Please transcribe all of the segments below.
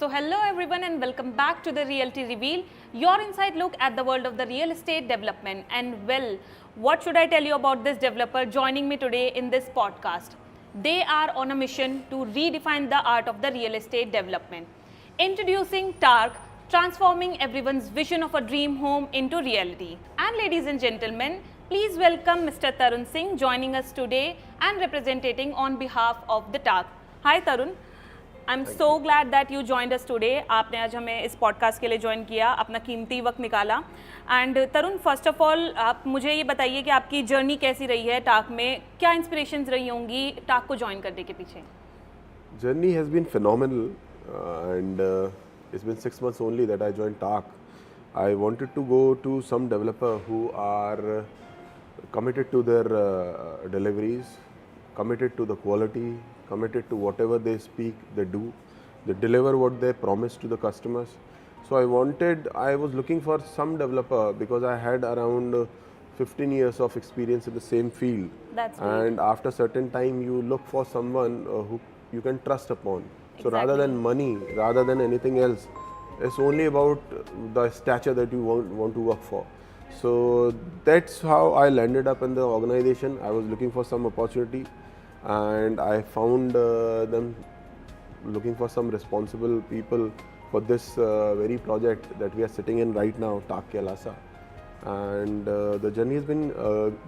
So hello everyone and welcome back to the Realty Reveal, your inside look at the world of the real estate development. And well, what should I tell you about this developer joining me today in this podcast? They are on a mission to redefine the art of the real estate development. Introducing TARC, transforming everyone's vision of a dream home into reality. And ladies and gentlemen, please welcome Mr. Tarun Singh joining us today and representing on behalf of the TARC. Hi Tarun. I'm so glad that you joined us today. आपने आज हमें इस podcast के लिए join किया, अपना कीमती वक्त निकाला. And Tarun, first of all आप मुझे ये बताइए कि आपकी जर्नी कैसी रही है टाक में, क्या इंस्पिरेशंस रही होंगी टाक को ज्वाइन करने के पीछे? Journey has been phenomenal, and it's been 6 months only that I joined TARC. I wanted to go to some developer who are committed to their deliveries, committed to the quality, committed to whatever they speak, they do, they deliver what they promise to the customers. So I was looking for some developer because I had around 15 years of experience in the same field. That's great. And after certain time you look for someone who you can trust upon. So rather Exactly. than money, rather than anything else, it's only about the stature that you want to work for. So that's how I landed up in the organization. I was looking for some opportunity, and I found them looking for some responsible people for this very project that we are sitting in right now, TARC Kailasa. And the journey has been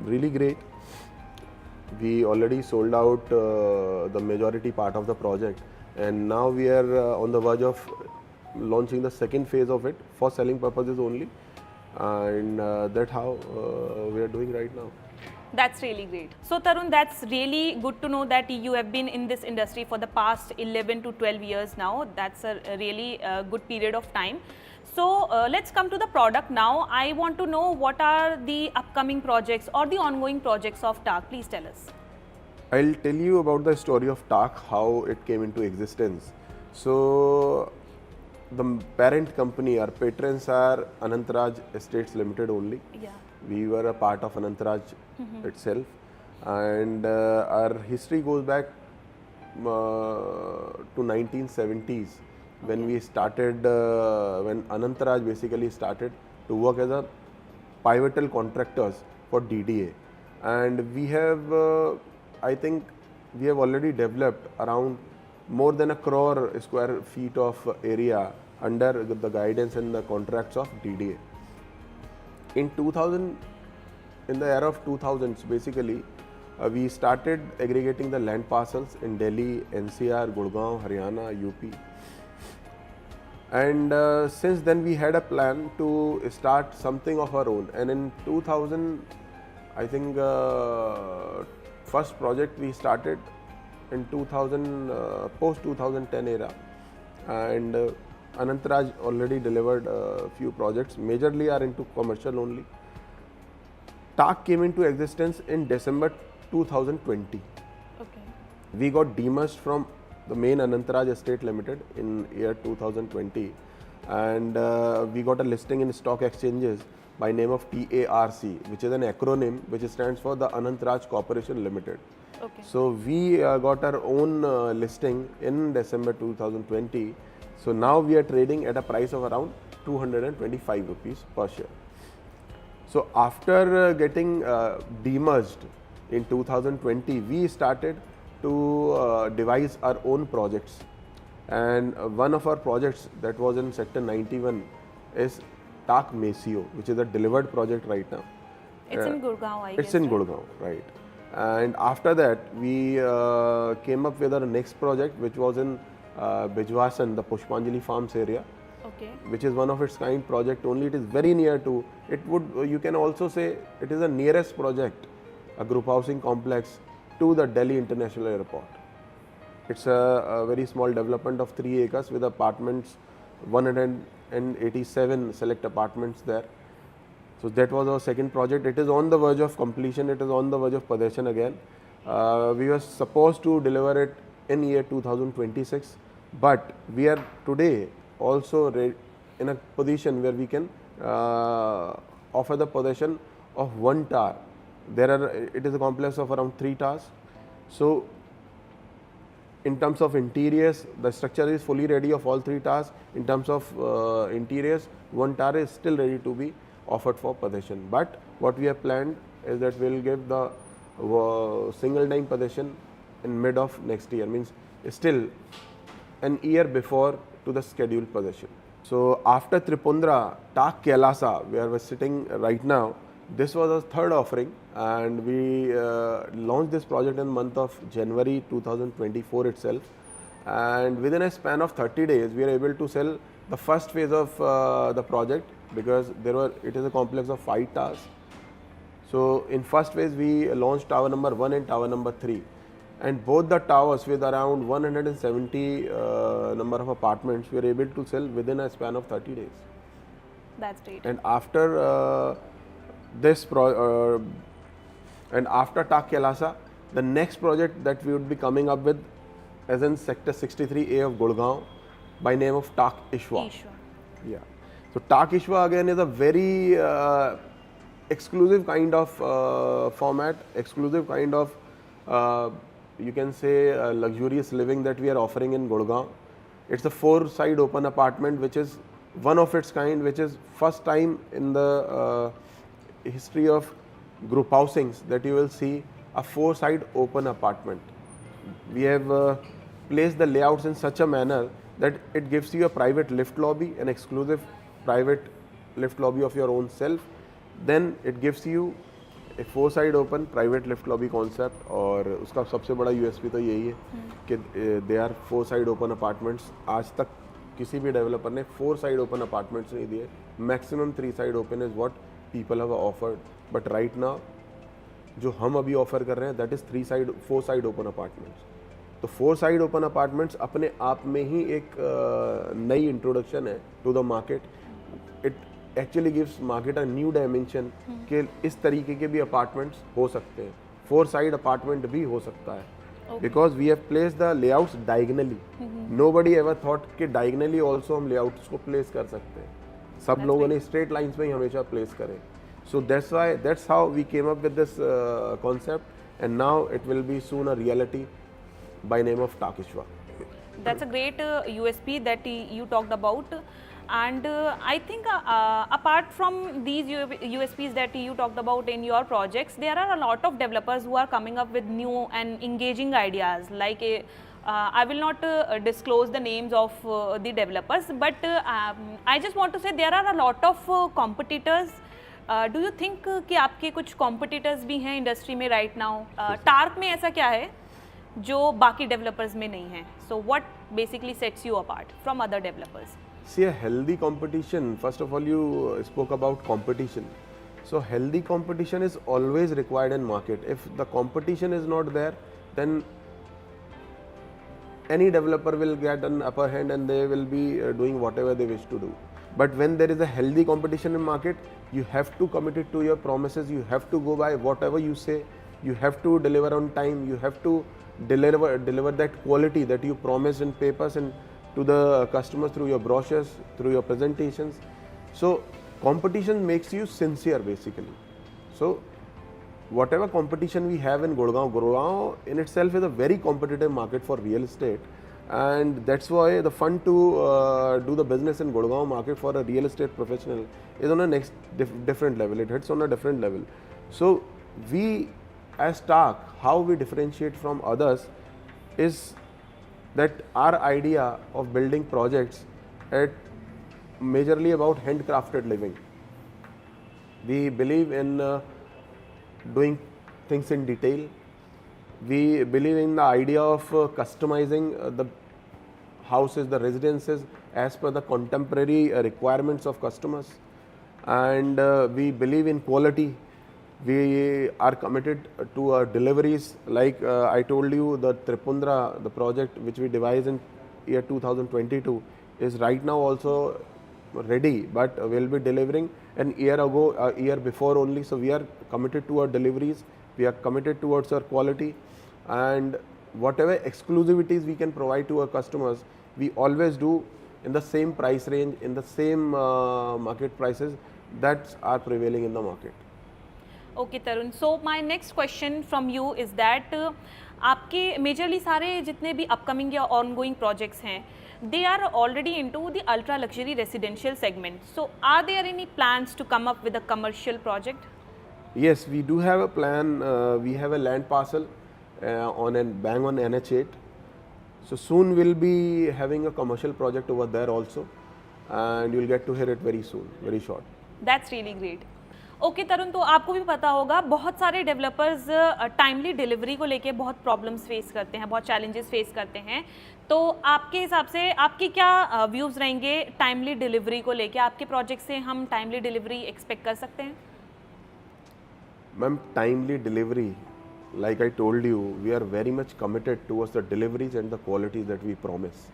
really great. We already sold out the majority part of the project, and now we are on the verge of launching the second phase of it for selling purposes only, and that's how we are doing right now. That's really great. So Tarun, that's really good to know that you have been in this industry for the past 11 to 12 years now. That's a really good period of time. So let's come to the product now. I want to know what are the upcoming projects or the ongoing projects of TARC. Please tell us. I'll tell you about the story of TARC, how it came into existence. So the parent company, our patrons are Anantraj Estates Limited only. Yeah. We were a part of Anantraj itself, and our history goes back to 1970s when we started, when Anantraj basically started to work as a pivotal contractors for DDA, and we have, I think, we have already developed around more than 1 crore square feet of area under the guidance and the contracts of DDA. In the era of 2000s, basically, we started aggregating the land parcels in Delhi, NCR, Gurgaon, Haryana, UP. And since then, we had a plan to start something of our own. And in 2000, I think, first project we started in 2000, post 2010 era. And Anantraj already delivered a few projects, majorly are into commercial only. TARC came into existence in December 2020. Okay. We got demerged from the main Anantraj Estate Limited in year 2020, and we got a listing in stock exchanges by name of TARC, which is an acronym which stands for the Anantraj Corporation Limited. Okay. So we got our own listing in December 2020. So now we are trading at a price of around 225 rupees per share. So after getting demerged in 2020, we started to devise our own projects. And one of our projects that was in Sector 91 is TARC Maceo, which is a delivered project right now. It's in Gurgaon, I guess. It's in right? Gurgaon, right. And after that, we came up with our next project, which was in Bijwasan, the Pushpanjali Farms area, Okay. which is one of its kind project only. It is very near to, you can also say it is the nearest project, a group housing complex to the Delhi International Airport. It's a very small development of 3 acres with apartments, 187 select apartments there. So that was our second project. It is on the verge of completion. It is on the verge of possession again. We were supposed to deliver it in year 2026, but we are today also in a position where we can offer the possession of 1 tower. It is a complex of around 3 towers. So In terms of interiors, the structure is fully ready of all 3 towers. In terms of interiors, 1 tower is still ready to be offered for possession. But what we have planned is that we will give the single time possession in mid of next year, means still an year before to the scheduled possession. So after Tripundra, Tak Kailasa, where we're sitting right now, this was our 3rd offering, and we launched this project in the month of January 2024 itself. And within a span of 30 days, we are able to sell the first phase of the project, because it is a complex of 5 towers. So in first phase, we launched tower number 1 and tower number 3. And both the towers with around 170 number of apartments, we are able to sell within a span of 30 days. That's great. And after and after Tak Kailasa, the next project that we would be coming up with is in sector 63A of Gurgaon by name of Tak Ishwa. Yeah. So Tak Ishwa again is a very exclusive kind of format, exclusive kind of you can say luxurious living that we are offering in Gurgaon. It's a 4-side open apartment, which is one of its kind, which is first time in the history of group housings that you will see a 4-side open apartment. We have placed the layouts in such a manner that it gives you a private lift lobby, an exclusive private lift lobby of your own self. Then it gives you a 4-side open private lift lobby concept, और उसका सबसे बड़ा USP तो यही है कि they are 4-side open apartments. आज तक किसी भी डेवलपर ने 4-side open apartments नहीं दिए. Maximum 3-side open is what people have offered. But right now जो हम अभी ऑफर कर रहे हैं that is 4-side open apartments. तो 4-side open apartments अपने आप में ही एक नई इंट्रोडक्शन है to the market. It actually gives market a new dimension कि इस तरीके के भी अपार्टमेंट्स हो सकते हैं. 4-side अपार्टमेंट भी हो सकता है, because we have place the layouts diagonally. Nobody ever thought कि डायगनली ऑल्सो हम लेआउट्स को प्लेस कर सकते हैं. सब लोगों ने स्ट्रेट लाइंस में ही हमेशा प्लेस करें. So that's how we came up with this concept, and now it will be soon a reality by name of Tak Ishwa. That's a great USP that you talked about, and I think apart from these USPs that you talked about in your projects, there are a lot of developers who are coming up with new and engaging ideas. Like I will not disclose the names of the developers, but I just want to say there are a lot of competitors. Do you think कि आपके कुछ competitors भी हैं industry में right now? Torque में ऐसा क्या है जो बाकी डेवलपर्स में नहीं है? So what basically sets you apart from other developers? See, a healthy competition, first of all you spoke about competition. So healthy competition is always required in market. If the competition is not there, then any developer will get an upper hand and they will be doing whatever they wish to do. But when there is a healthy competition in market, you have to commit it to your promises. You have to go by whatever you say. You have to deliver on time. You have to deliver that quality that you promised in papers and to the customers through your brochures, through your presentations. So competition makes you sincere basically. So whatever competition we have in Gurgaon in itself is a very competitive market for real estate. And that's why the fun to do the business in Gurgaon market for a real estate professional is on a next different level. It hits on a different level. So we as Tak, how we differentiate from others is that our idea of building projects at majorly about handcrafted living. We believe in doing things in detail. We believe in the idea of customizing the houses, the residences as per the contemporary requirements of customers, and we believe in quality. We are committed to deliveries. Like I told you, the Tripundra, the project which we devised in year 2022 is right now also ready, but we'll be delivering a year before only. So we are committed to our deliveries. We are committed towards our quality, and whatever exclusivities we can provide to our customers, we always do in the same price range, in the same market prices that are prevailing in the market. Okay, Tarun. So my next question from you is that आपके majorly सारे जितने भी upcoming या ongoing projects हैं, they are already into the ultra luxury residential segment. So are there any plans to come up with a commercial project? Yes, we do have a plan. We have a land parcel on NH8. So soon we'll be having a commercial project over there also, and you'll get to hear it very soon, very short. That's really great. Okay Tarun, तो आपको भी पता होगा बहुत सारे developers timely delivery को लेके बहुत प्रॉब्लम्स फेस करते हैं, बहुत चैलेंजेस फेस करते हैं। तो आपके हिसाब से आपके क्या व्यूज़ रहेंगे टाइमली डिलीवरी को लेके? आपके प्रोजेक्ट से हम टाइमली डिलीवरी एक्सपेक्ट कर सकते हैं? Ma'am, timely delivery, like I told you, we are very much committed towards the deliveries and the qualities that we promise.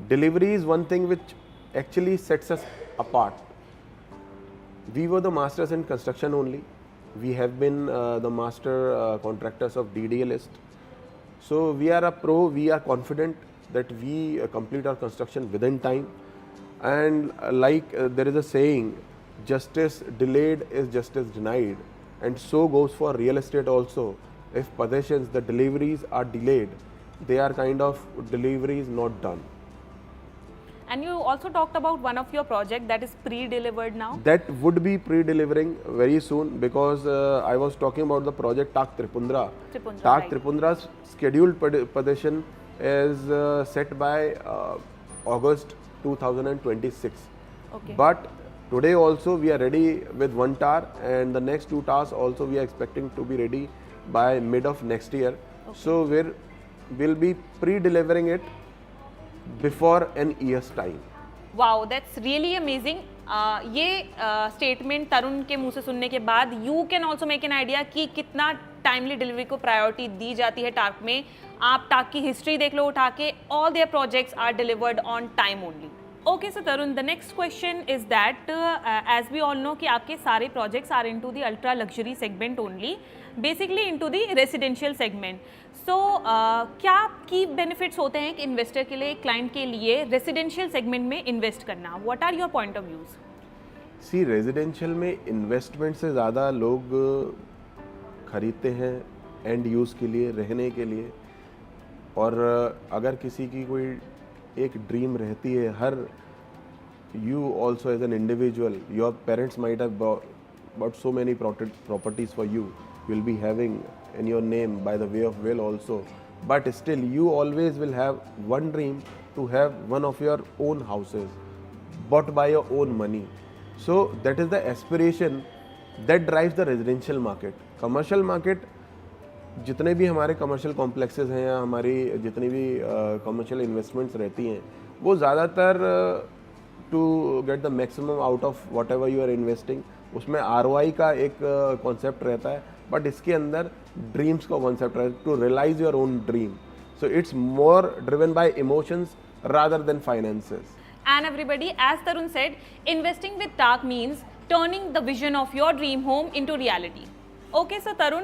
Delivery is one thing which actually sets us apart. We were the masters in construction only. We have been the master contractors of DDA list. So we are a pro, we are confident that we complete our construction within time. And there is a saying, justice delayed is justice denied. And so goes for real estate also. If possessions, the deliveries are delayed, they are kind of deliveries not done. And you also talked about one of your project that is pre-delivered now. That would be pre-delivering very soon, because I was talking about the project Tak Tripundra. Tak right. Tripundra's scheduled possession is set by August 2026. Okay. But today also we are ready with one tower, and the next two towers also we are expecting to be ready by mid of next year. Okay. So we'll be pre-delivering it before an year's time. Wow, that's really amazing. ये statement तरुण के मुंह से सुनने के बाद you can also make an idea कि कितना timely delivery को प्रायोरिटी दी जाती है टार्क में। आप टार्क की हिस्ट्री देख लो उठा के, all their projects are delivered on time only. Okay so Tarun, the next question is that as we all know कि आपके सारे projects are into the ultra luxury segment only, basically into the residential segment. So क्या की benefits होते हैं कि investor के लिए, क्लाइंट के लिए रेसिडेंशियल सेगमेंट में इन्वेस्ट करना? What are your point of views? See, residential में इन्वेस्टमेंट से ज़्यादा लोग खरीदते हैं एंड यूज़ के लिए, रहने के लिए। और अगर किसी की कोई एक ड्रीम रहती है, हर you also as an individual, your parents might have bought so many properties for you, will be having in your name by the way of will also, but still you always will have one dream to have one of your own houses bought by your own money. So that is the aspiration that drives the residential market. Commercial market, जितने भी हमारे commercial complexes हैं या हमारी जितनी भी commercial investments रहती हैं, वो ज़्यादातर to get the maximum out of whatever you are investing, उसमें ROI का एक कॉन्सेप्ट रहता है, बट इसके अंदर ड्रीम्स का कॉन्सेप्ट रहता है, to realise your own dream. So it's more driven by emotions rather than finances. And everybody, as Tarun said, investing with TARK means turning the vision of your dream home into reality. Okay so Tarun,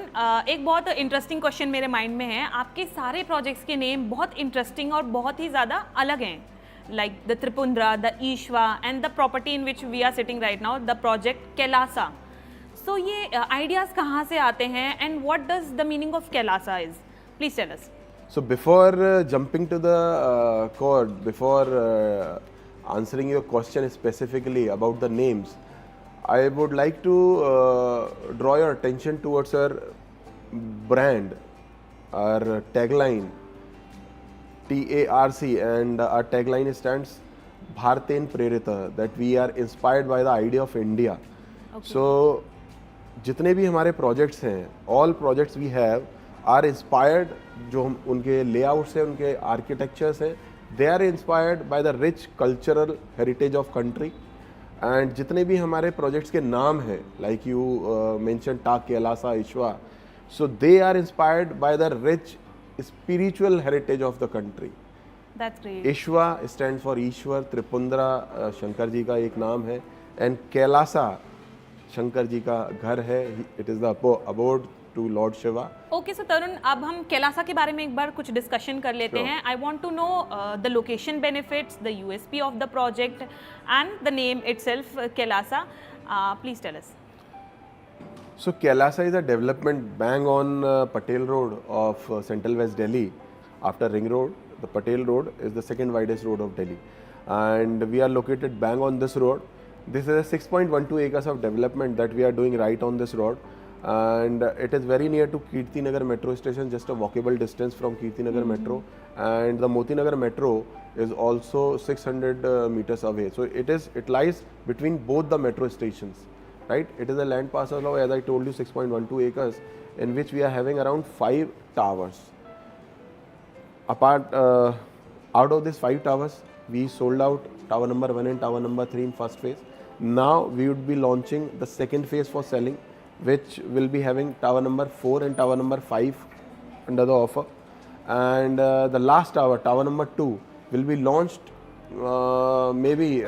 एक बहुत interesting question मेरे mind में है। आपके सारे projects के name बहुत interesting और बहुत ही ज़्यादा अलग हैं, like the Tripundra, the Ishwa and the property in which we are sitting right now, the project Kailasa. So ये आइडियाज़ कहाँ से आते हैं and what does the meaning of Kailasa is? Please tell us. So before jumping to the chord, before answering your question specifically about the names, I would like to draw your attention towards our brand, our tagline, TARC, and our tagline stands Bharten Prerita, that we are inspired by the idea of India. Okay. So जितने भी हमारे projects हैं, all projects we have are inspired, जो हम उनके layouts हैं, उनके architectures हैं, they are inspired by the rich cultural heritage of country. And जितने भी हमारे प्रोजेक्ट्स के नाम हैं, like you mention that, Kailasa, Ishwa, so they are inspired by the rich spiritual heritage of the country. That's great. Ishwa stand for Ishwar, Tripundra Shankar ji का एक नाम है, एंड कैलासा शंकर जी का घर है. It is the abode to lord Shiva. Okay so Tarun, अब हम कैलासा के बारे में एक बार कुछ डिस्कशन कर लेते हैं. I want to know the location benefits, the USP of the project and the name itself Kailasa. Please tell us. So Kailasa is a development bang on Patel Road of Central West Delhi. After Ring Road, the Patel Road is the second widest road of Delhi, and we are located bang on this road. This is a 6.12 acres of development that we are doing right on this road, and it is very near to Kirti Nagar metro station, just a walkable distance from Kirti Nagar metro, and the Moti Nagar metro is also 600 meters away. So it lies between both the metro stations. Right, it is a land parcel of, as I told you, 6.12 acres, in which we are having around 5 towers. Out of these 5 towers, we sold out tower number 1 and tower number 3 in first phase. Now we would be launching the second phase for selling, which will be having tower number 4 and tower number 5 under the offer. And the last tower, tower number 2, will be launched maybe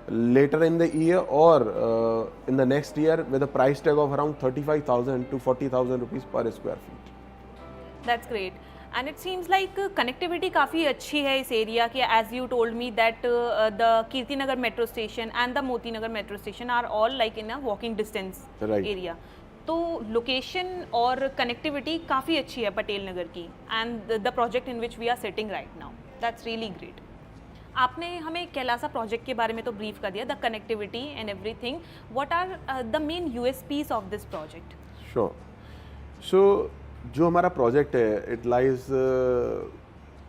later in the year or in the next year, with a price tag of around 35,000 to 40,000 rupees per square feet. That's great. And it seems like connectivity काफ़ी अच्छी है इस area की. As you told me that the Kirti Nagar metro station and the Moti Nagar metro station are all like in a walking distance Right. area. तो location और connectivity काफ़ी अच्छी है पटेल नगर की, and the project in which we are sitting right now. That's really great. आपने हमें Kailasa project के बारे में तो ब्रीफ कर दिया, the connectivity and everything. What are the main USPs of this project? Sure. So जो हमारा प्रोजेक्ट है, it lies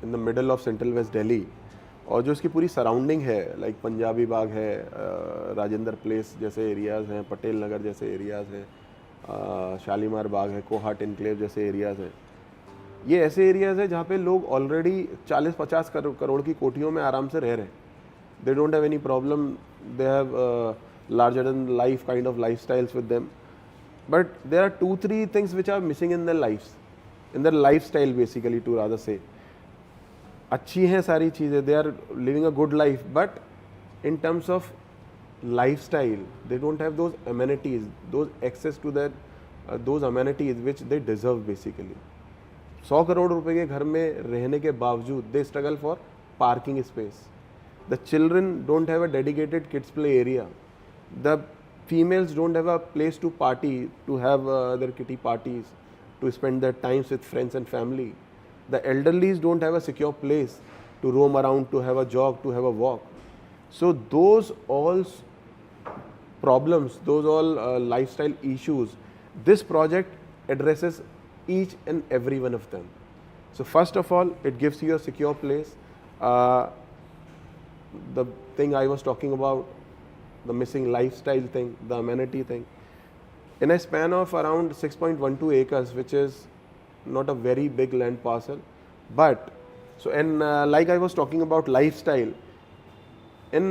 in the middle of central west Delhi, और जो इसकी पूरी सराउंडिंग है, लाइक पंजाबी बाग है, राजेंद्र प्लेस जैसे एरियाज़ हैं, पटेल नगर जैसे एरियाज़ हैं, शालीमार बाग है, कोहाट इनक्लेव जैसे एरियाज़ हैं. ये ऐसे एरियाज़ हैं जहाँ पे लोग ऑलरेडी 40-50 करोड़ की कोठियों में आराम से रह रहे हैं. They don't have any problem, they have larger than life kind of life styles with them. But there are 2-3 things which are missing in their lifes, in their life style basically, to rather say. अच्छी हैं सारी चीज़ें, they are living a good life, but in terms of lifestyle they don't have those amenities, those access to that those amenities which they deserve basically. 100 crore रुपए के घर में रहने के बावजूद they struggle for parking space. The children don't have a dedicated kids play area. The females don't have a place to party, to have their kitty parties, to spend their times with friends and family. The elderlies don't have a secure place to roam around, to have a jog, to have a walk. So those all problems, those all lifestyle issues, this project addresses each and every one of them. So first of all, it gives you a secure place. The thing I was talking about, the missing lifestyle thing, the amenity thing, in a span of around 6.12 acres, which is not a very big land parcel, but so, and like I was talking about lifestyle, in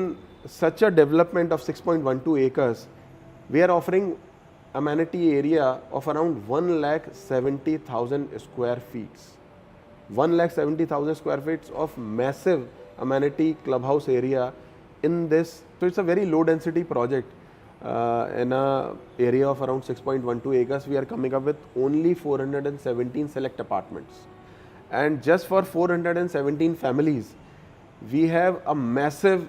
such a development of 6.12 acres, we are offering amenity area of around 1,70,000 square feet. 1,70,000 square feet of massive amenity clubhouse area in this. So it's a very low density project. In a area of around 6.12 acres, we are coming up with only 417 select apartments. And just for 417 families, we have a massive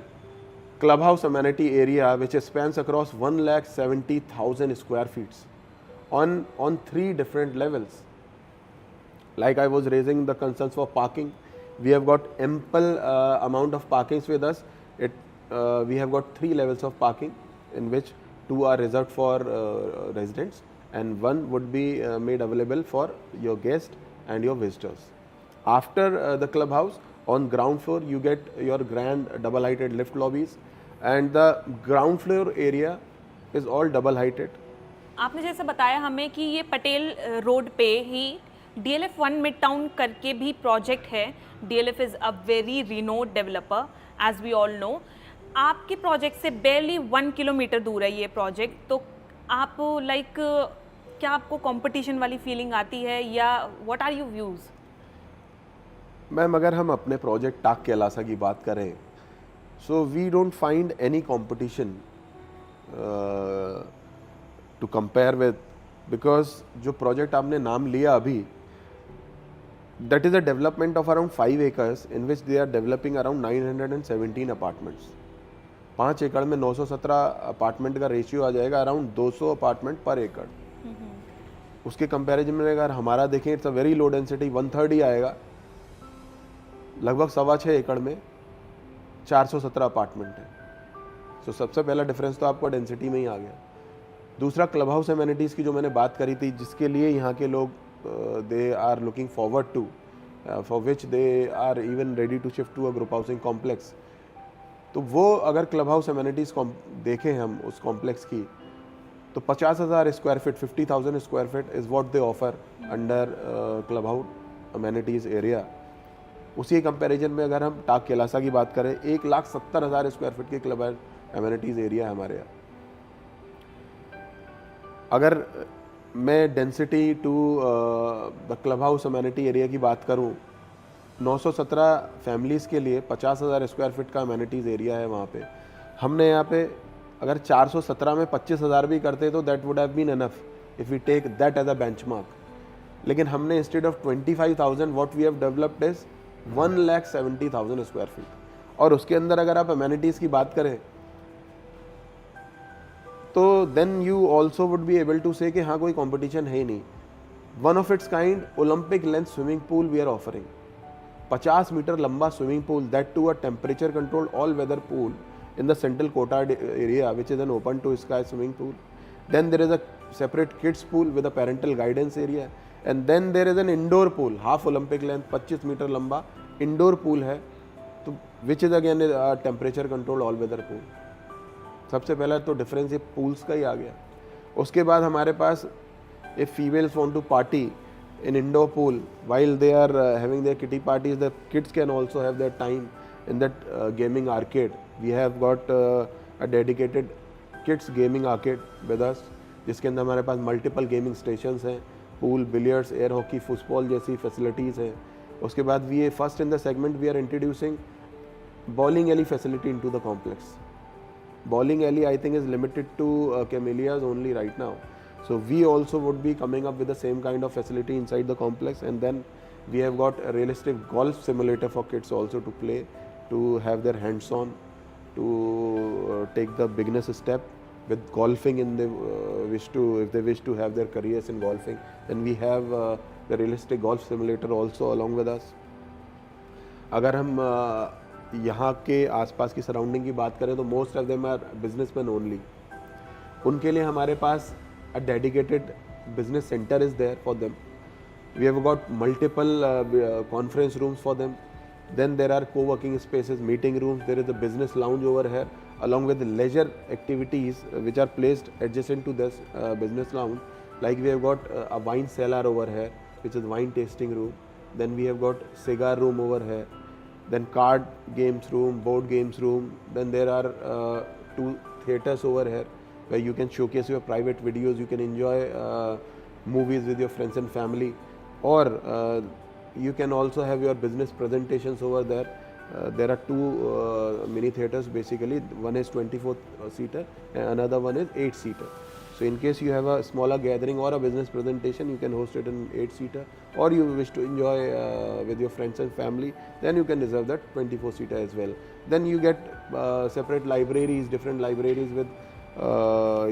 clubhouse amenity area which spans across 1,70,000 square feet on 3 different levels. Like I was raising the concerns for parking, we have got ample amount of parkings with us. We have got 3 levels of parking, in which 2 are reserved for residents and 1 would be made available for your guests and your visitors. After the clubhouse, on ground floor you get your grand double heighted lift lobbies, and the ground floor area is all double heighted. आपने जैसे बताया हमें कि ये Patel road पे ही DLF 1 mid town करके भी project है. DLF is a very renowned developer, as we all know. आपके प्रोजेक्ट से बेरली 1 किलोमीटर दूर है ये प्रोजेक्ट. तो आप लाइक क्या आपको कंपटीशन वाली फीलिंग आती है, या what are your views? Ma'am, अगर हम अपने प्रोजेक्ट टाक कैलासा की बात करें, so we don't find any competition to compare with, because जो प्रोजेक्ट आपने नाम लिया अभी, that is a development of around 5 acres in which they are developing around 917 apartments. 5 एकड़ में 917 अपार्टमेंट का रेशियो आ जाएगा अराउंड 200 अपार्टमेंट पर एकड़. उसके कंपैरिजन में अगर हमारा देखें, it's a very low density, 1/3 ही आएगा, लगभग 6.25 एकड़ में 417 अपार्टमेंट है। सो सबसे पहला डिफरेंस तो आपको डेंसिटी में ही आ गया। दूसरा, क्लब हाउस एमिनिटीज़ की जो मैंने बात करी थी, जिसके लिए यहाँ के लोग they are looking forward to, for which they are even ready to shift to a group housing complex. तो वो अगर क्लब हाउस एमिनिटीज़ देखें हम उस कॉम्प्लेक्स की, तो 50,000 square feet, 50,000 square feet is what they offer under club house amenities area. उसी comparison में अगर हम टाक कैलासा की बात करें, 1,70,000 स्क्वायर फीट के क्लब एमिनिटीज़ एरिया है हमारे यहाँ। अगर मैं density to the club house amenity area की बात करूं, 917 फैमिलीज़ के लिए 50,000 स्क्वायर फीट का एमिनिटीज़ एरिया है वहाँ पे। हमने यहाँ पे अगर 417 में 25,000 भी करते तो that would have been enough if we take that as a benchmark. लेकिन हमने instead of 25,000 what we have developed is 1,70,000 square feet. और उसके अंदर अगर आप एमिनिटीज़ की बात करें तो then you also would be able to say कि हाँ, कोई कंपटीशन है ही नहीं। One of its kind Olympic length swimming pool we are offering, 50 metre लंबा swimming pool, that too a temperature controlled all weather pool in the central courtyard area, which is an open to sky swimming pool. Then there is a separate kids pool with a parental guidance area, and then there is an indoor pool, half Olympic length, 25 metre लंबा indoor pool है, तो which is again a temperature controlled all weather pool. सबसे पहला तो difference ये pools का ही आ गया। उसके बाद हमारे पास if females want to party in indoor pool while they are having their kitty parties, the kids can also have their time in that gaming arcade. We have got a dedicated kids gaming arcade with us, जिसके अंदर हमारे पास multiple gaming stations हैं, pool, billiards, air hockey, football जैसी facilities हैं। उसके बाद we first in the segment we are introducing bowling alley facility into the complex. Bowling alley I think is limited to camellias only right now. So we also would be coming up with the same kind of facility inside the complex, and then we have got a realistic golf simulator for kids also to play, to have their hands on, to take the beginners step with golfing in the if they wish to have their careers in golfing. Then we have the realistic golf simulator also along with us. अगर हम यहाँ के आसपास की surrounding की बात करें तो most of them are businessman only. उनके लिए हमारे पास a dedicated business centre is there for them. We have got multiple conference rooms for them. Then there are co-working spaces, meeting rooms, there is a business lounge over here along with leisure activities which are placed adjacent to this business lounge. Like we have got a wine cellar over here which is wine tasting room. Then we have got cigar room over here. Then card games room, board games room. Then there are 2 theaters over here where you can showcase your private videos. You can enjoy movies with your friends and family, or you can also have your business presentations over there. There are 2 mini theaters basically. One is 24-seater and another one is 8-seater. So in case you have a smaller gathering or a business presentation, you can host it in 8-seater, or you wish to enjoy with your friends and family, then you can reserve that 24-seater as well. Then you get separate libraries, different libraries with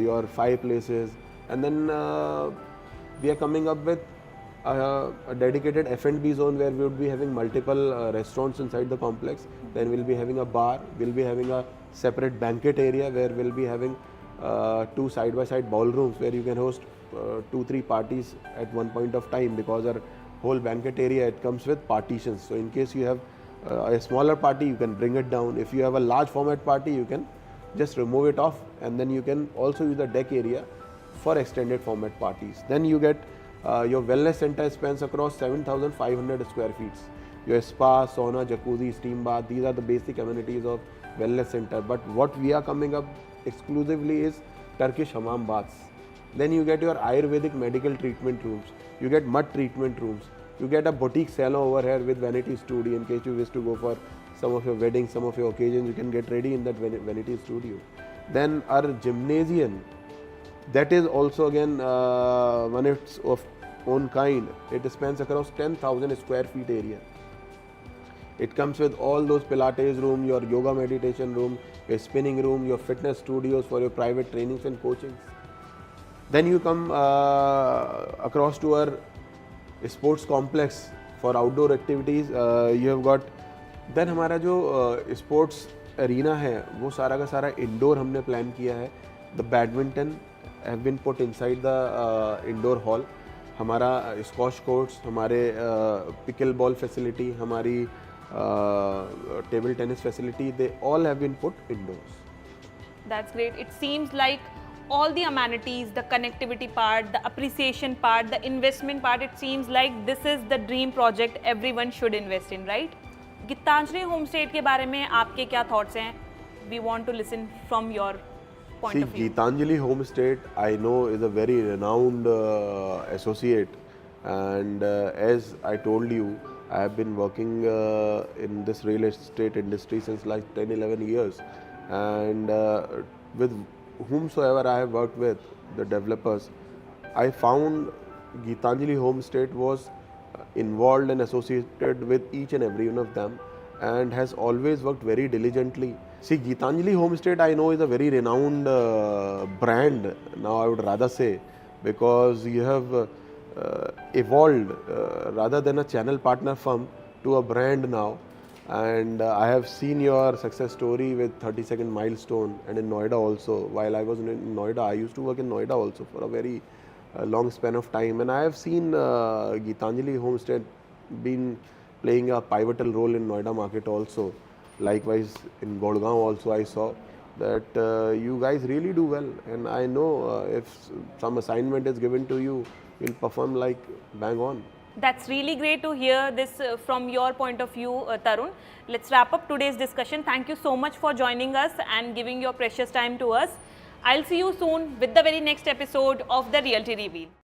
your fireplaces, and then we are coming up with a dedicated F&B zone where we would be having multiple restaurants inside the complex. Then we'll be having a bar, we'll be having a separate banquet area where we'll be having 2 side-by-side ballrooms where you can host 2-3 parties at one point of time, because our whole banquet area, it comes with partitions. So in case you have a smaller party, you can bring it down. If you have a large format party, you can just remove it off, and then you can also use the deck area for extended format parties. Then you get your wellness center spans across 7,500 square feet. Your spa, sauna, jacuzzi, steam bath, these are the basic amenities of wellness center. But what we are coming up exclusively is Turkish hammam baths. Then you get your Ayurvedic medical treatment rooms. You get mud treatment rooms. You get a boutique salon over here with vanity studio in case you wish to go for some of your weddings, some of your occasions. You can get ready in that vanity studio. Then our gymnasium, that is also again one its of own kind. It spans across 10,000 square feet area. It comes with all those Pilates room, your yoga meditation room, your spinning room, your fitness studios for your private trainings and coachings. Then you come across to our sports complex for outdoor activities. You have got then हमारा जो sports arena है वो सारा का सारा indoor हमने plan किया है. The badminton have been put inside the indoor hall. हमारा squash courts, हमारे pickle ball facility, हमारी table tennis facility, they all have been put indoors. That's great. It seems like all the amenities, the connectivity part, the appreciation part, the investment part, it seems like this is the dream project everyone should invest in, right? Geetanjali होमस्टेट के बारे में आपके क्या thoughts हैं? We want to listen from your point of view. Geetanjali Homestate, I know, is a very renowned associate, and as I told you, I have been working in this real estate industry since like 10-11 years, and with whomsoever I have worked with, the developers, I found Geetanjali Homestate was involved and associated with each and every one of them, and has always worked very diligently. See, Geetanjali Homestate, I know, is a very renowned brand now, I would rather say, because you have evolved rather than a channel partner firm to a brand now. And I have seen your success story with 32nd Milestone, and in Noida also. While I was in Noida, I used to work in Noida also for a very long span of time, and I have seen Geetanjali Homestead been playing a pivotal role in Noida market also. Likewise in Gurgaon also I saw that you guys really do well, and I know if some assignment is given to you, you'll perform like bang on. That's really great to hear this from your point of view, Tarun. Let's wrap up today's discussion. Thank you so much for joining us and giving your precious time to us. I'll see you soon with the very next episode of the Realty Reveal.